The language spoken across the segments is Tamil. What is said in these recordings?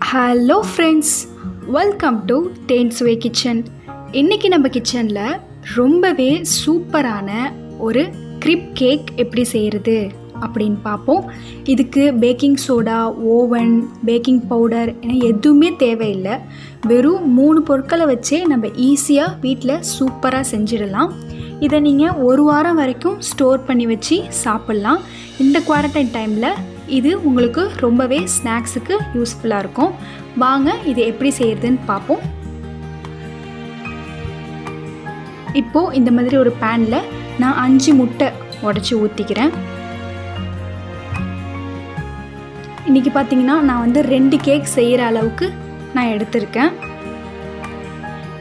ஹலோ ஃப்ரெண்ட்ஸ், வெல்கம் டு தேன் சுவை கிச்சன். இன்றைக்கி நம்ம கிச்சனில் ரொம்பவே சூப்பரான ஒரு கிரிப் கேக் எப்படி செய்கிறது அப்படின்னு பார்ப்போம். இதுக்கு baking soda, oven, baking powder என எதுவுமே தேவையில்லை. வெறும் 3 பொருட்களை வச்சே நம்ம ஈஸியாக வீட்டில் சூப்பராக செஞ்சிடலாம். இதை நீங்கள் 1 வாரம் வரைக்கும் ஸ்டோர் பண்ணி வச்சு சாப்பிட்லாம். இந்த குவாரண்டைன் டைமில் இது உங்களுக்கு ரொம்பவே ஸ்நாக்ஸுக்கு யூஸ்ஃபுல்லாக இருக்கும். வாங்க இது எப்படி செய்கிறதுன்னு பார்ப்போம். இப்போது இந்த மாதிரி ஒரு பேனில் நான் 5 முட்டை உடச்சி ஊற்றிக்கிறேன். இன்றைக்கி பார்த்திங்கன்னா நான் 2 கேக் செய்கிற அளவுக்கு நான் எடுத்திருக்கேன்.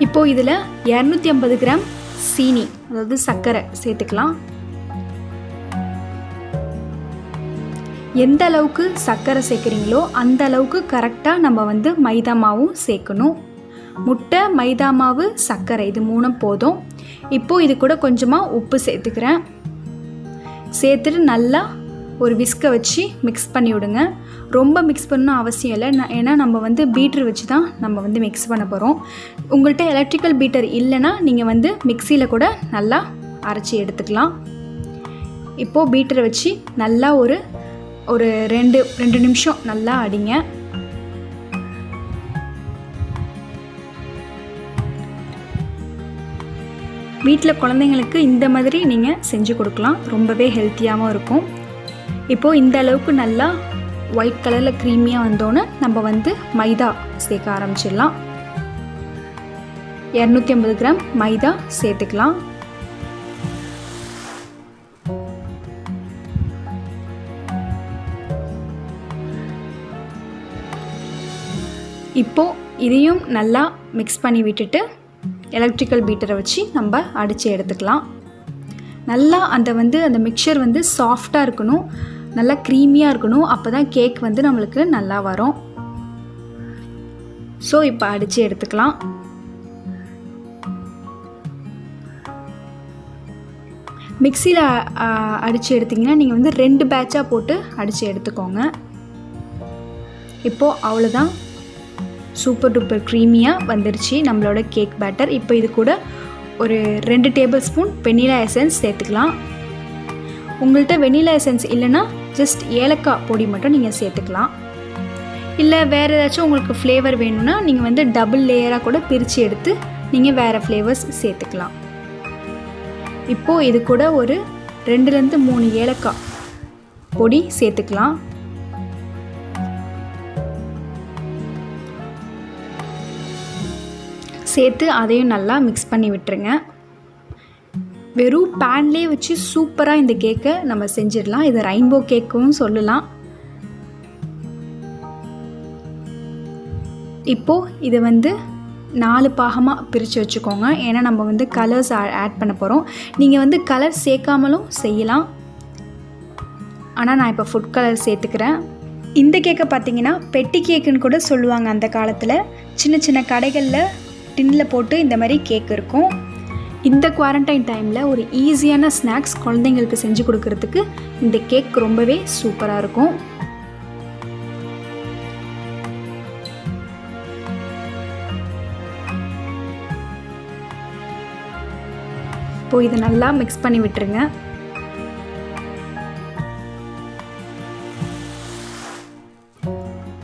இப்போது இதில் 250 கிராம் சீனி, அதாவது சர்க்கரை சேர்த்துக்கலாம். எந்த அளவுக்கு சர்க்கரை சேர்க்குறீங்களோ அந்த அளவுக்கு கரெக்டாக நம்ம மைதா மாவும் சேர்க்கணும். முட்டை, மைதா மாவு, சர்க்கரை இது 3 போதும். இப்போது இது கூட கொஞ்சமாக உப்பு சேர்த்துக்கிறேன். சேர்த்துட்டு நல்லா ஒரு விஸ்கை வச்சு மிக்ஸ் பண்ணி விடுங்க. ரொம்ப மிக்ஸ் பண்ணணும் அவசியம் இல்லை, ஏன்னா நம்ம பீட்டர் வச்சு தான் நம்ம மிக்ஸ் பண்ண போகிறோம். உங்கள்கிட்ட எலக்ட்ரிக்கல் பீட்டர் இல்லைன்னா நீங்கள் மிக்சியில் கூட நல்லா அரைச்சி எடுத்துக்கலாம். இப்போது பீட்டரை வச்சு நல்லா ஒரு 2 நிமிஷம் நல்லா அடிங்க. வீட்டில் குழந்தைங்களுக்கு இந்த மாதிரி நீங்கள் செஞ்சு கொடுக்கலாம், ரொம்பவே ஹெல்த்தியாகவும் இருக்கும். இப்போது இந்த அளவுக்கு நல்லா ஒயிட் கலரில் க்ரீமியாக வந்தோன்னே நம்ம மைதா சேர்க்க ஆரம்பிச்சிடலாம். 250 கிராம் மைதா சேர்த்துக்கலாம். இப்போது இதையும் நல்லா மிக்ஸ் பண்ணி விட்டுட்டு எலக்ட்ரிக்கல் பீட்டரை வச்சு நம்ம அடித்து எடுத்துக்கலாம். நல்லா அந்த மிக்சர் சாஃப்டாக இருக்கணும், நல்லா க்ரீமியாக இருக்கணும். அப்போ தான் கேக் நம்மளுக்கு நல்லா வரும். ஸோ இப்போ அடித்து எடுத்துக்கலாம். மிக்சியில் அடித்து எடுத்திங்கன்னா நீங்கள் 2 பேட்சாக போட்டு அடித்து எடுத்துக்கோங்க. இப்போது அவ்வளோதான், சூப்பர் டூப்பர் க்ரீமியாக வந்துருச்சு நம்மளோட கேக் பேட்டர். இப்போ இது கூட ஒரு 2 டேபிள் ஸ்பூன் வெனிலா எசன்ஸ் சேர்த்துக்கலாம். உங்கள்கிட்ட வெனிலா எசன்ஸ் இல்லைன்னா ஜஸ்ட் ஏலக்காய் பொடி மட்டும் நீங்கள் சேர்த்துக்கலாம். இல்லை வேறு ஏதாச்சும் உங்களுக்கு ஃப்ளேவர் வேணும்னா நீங்கள் டபுள் லேயராக கூட பிரித்து எடுத்து நீங்கள் வேறு ஃப்ளேவர்ஸ் சேர்த்துக்கலாம். இப்போது இது கூட ஒரு 2லேருந்து 3 ஏலக்காய் பொடி சேர்த்துக்கலாம். சேர்த்து அதையும் நல்லா மிக்ஸ் பண்ணி விட்டுருங்க. வெறும் பேன்லேயே வச்சு சூப்பராக இந்த கேக்கை நம்ம செஞ்சிடலாம். இது ரெயின்போ கேக்கும் சொல்லலாம். இப்போது இதை 4 பாகமாக பிரித்து வச்சுக்கோங்க, ஏன்னா நம்ம கலர்ஸ் ஆட் பண்ண போகிறோம். நீங்கள் கலர் சேர்க்காமலும் செய்யலாம், ஆனால் நான் இப்போ ஃபுட் கலர் சேர்த்துக்கிறேன். இந்த கேக்கை பார்த்தீங்கன்னா பெட்டி கேக்குன்னு கூட சொல்லுவாங்க. அந்த காலத்தில் சின்ன சின்ன கடைகளில் டின்னில் போட்டு இந்த மாதிரி கேக் இருக்கும். இந்த குவாரண்டைன் டைமில் ஒரு ஈஸியான ஸ்நாக்ஸ் குழந்தைங்களுக்கு செஞ்சு கொடுக்கறதுக்கு இந்த கேக் ரொம்பவே சூப்பராக இருக்கும். இப்போ இதை நல்லா மிக்ஸ் பண்ணி விட்டுருங்க.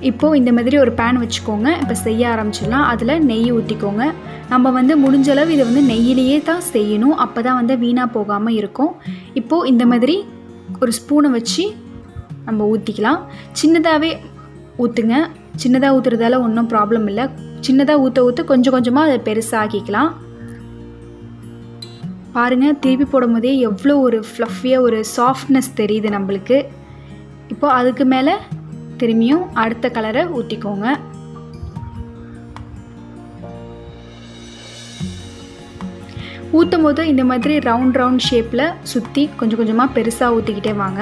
இப்போது இந்த மாதிரி ஒரு பேன் வச்சுக்கோங்க. இப்போ செய்ய ஆரம்பிச்சிடலாம். அதில் நெய் ஊற்றிக்கோங்க. நம்ம முடிஞ்சளவு இதை நெய்யிலேயே தான் செய்யணும், அப்போ தான் வீணாக போகாமல் இருக்கும். இப்போது இந்த மாதிரி ஒரு ஸ்பூனை வச்சு நம்ம ஊற்றிக்கலாம். சின்னதாகவே ஊற்றுங்க. சின்னதாக ஊற்றுறதால ஒன்றும் ப்ராப்ளம் இல்லை. சின்னதாக ஊற்ற கொஞ்சம் கொஞ்சமாக அதை பெருசாகிக்கலாம். பாருங்கள், திருப்பி போடும் போதே எவ்வளோ ஒரு ஃப்ளஃபியாக ஒரு சாஃப்ட்னஸ் தெரியுது நம்மளுக்கு. இப்போது அதுக்கு மேலே திரும்பியும் அடுத்த கலரை ஊற்றிக்கோங்க. ஊற்றும் போது இந்த மாதிரி ரவுண்ட் ஷேப்பில் சுற்றி கொஞ்சம் கொஞ்சமாக பெருசாக ஊற்றிக்கிட்டே வாங்க.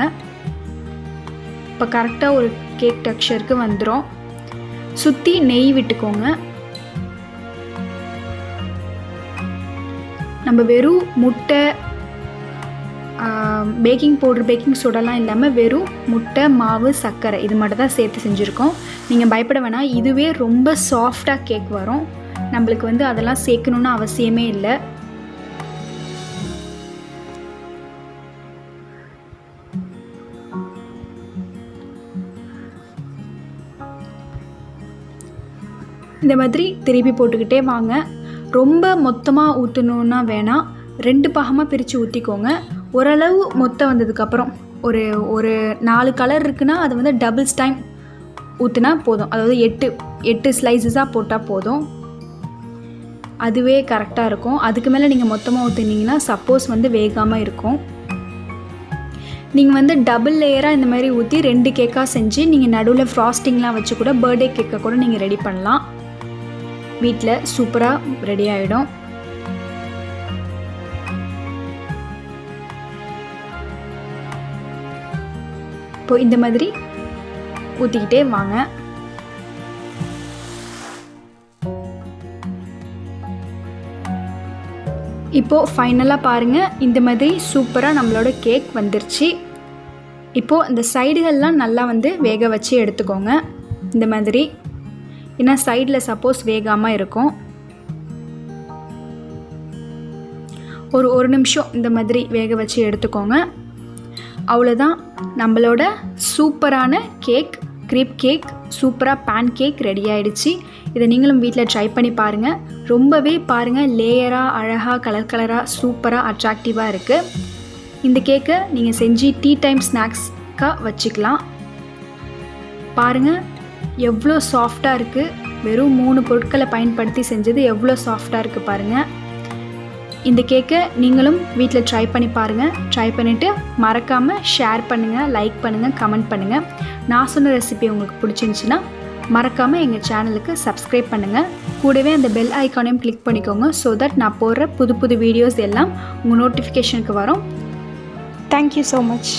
இப்போ கரெக்டாக ஒரு கேக் டெக்ஸ்சருக்கு வந்துடும். சுற்றி நெய் விட்டுக்கோங்க. நம்ம வெறும் முட்டை, பேக்கிங் பவுடர் பேக்கிங் சோடாலாம் இல்லாமல் வெறும் முட்டை மாவு சர்க்கரை இது மட்டும் தான் சேர்த்து செஞ்சுருக்கோம். நீங்கள் பயப்பட வேணாம், இதுவே ரொம்ப சாஃப்டாக கேக் வரும். நம்மளுக்கு வந்து அதெல்லாம் சேர்க்கணுன்னு அவசியமே இல்லை. இந்த மாதிரி திருப்பி போட்டுக்கிட்டே வாங்க. ரொம்ப மொத்தமாக ஊற்றணுன்னா வேணாம், 2 பாகமாக பிரித்து ஊற்றிக்கோங்க. ஓரளவு மொத்தம் வந்ததுக்கப்புறம் ஒரு ஒரு 4 கலர் இருக்குன்னா அது வந்து டபுள்ஸ் டைம் ஊற்றினா போதும். அதாவது 8 ஸ்லைசஸாக போட்டால் போதும், அதுவே கரெக்டாக இருக்கும். அதுக்கு மேலே நீங்கள் மொத்தமாக ஊற்றினீங்கன்னா சப்போஸ் வந்து வேகாமல் இருக்கும். நீங்கள் வந்து டபுள் லேயராக இந்த மாதிரி ஊற்றி 2 கேக்காக செஞ்சு நீங்கள் நடுவில் ஃப்ராஸ்டிங்லாம் வச்சு கூட பர்த்டே கேக்கை கூட நீங்கள் ரெடி பண்ணலாம். வீட்டில் சூப்பராக ரெடி ஆகிடும். இப்போ இந்த மாதிரி ஊற்றிக்கிட்டே வாங்க. இப்போது ஃபைனலாக பாருங்கள், இந்த மாதிரி சூப்பராக நம்மளோட கேக் வந்துருச்சு. இப்போது இந்த சைடுகள்லாம் நல்லா வந்து வேக வச்சு எடுத்துக்கோங்க இந்த மாதிரி. ஏன்னா சைடில் சப்போஸ் வேகாமல் இருக்கும். ஒரு நிமிஷம் இந்த மாதிரி வேக வச்சு எடுத்துக்கோங்க. அவ்வளோதான், நம்மளோட சூப்பரான கேக், க்ரீப் கேக், சூப்பராக பேன் கேக் ரெடி ஆகிடுச்சு. இதை நீங்களும் வீட்டில் ட்ரை பண்ணி பாருங்கள். ரொம்பவே பாருங்கள் லேயராக அழகாக கலராக சூப்பராக அட்ராக்டிவாக இருக்குது. இந்த கேக்கை நீங்கள் செஞ்சு டீ டைம் ஸ்நாக்ஸ்க்காக வச்சுக்கலாம். பாருங்கள் எவ்வளோ சாஃப்டாக இருக்குது. வெறும் 3 பொருட்களை பயன்படுத்தி செஞ்சது எவ்வளோ சாஃப்டாக இருக்குது பாருங்கள். இந்த கேக்கை நீங்களும் வீட்டில் ட்ரை பண்ணி பாருங்கள். ட்ரை பண்ணிவிட்டு மறக்காமல் ஷேர் பண்ணுங்கள், லைக் பண்ணுங்கள், கமெண்ட் பண்ணுங்கள். நான் சொன்ன ரெசிபி உங்களுக்கு பிடிச்சிருந்துச்சின்னா மறக்காமல் எங்கள் சேனலுக்கு சப்ஸ்கிரைப் பண்ணுங்கள். கூடவே அந்த பெல் ஐக்கானையும் கிளிக் பண்ணிக்கோங்க. ஸோ தட் நான் போடுற புது வீடியோஸ் எல்லாம் உங்கள் நோட்டிஃபிகேஷனுக்கு வரும். Thank you so much.